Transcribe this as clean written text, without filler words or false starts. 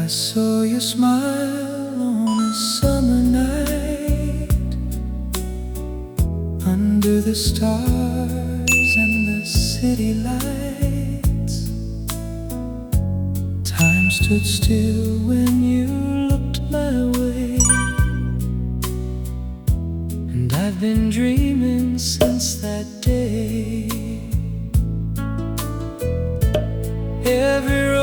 I saw you smile on a summer night, under the stars and the city lights. Time stood still when you looked my way, and I've been dreaming since that day. Every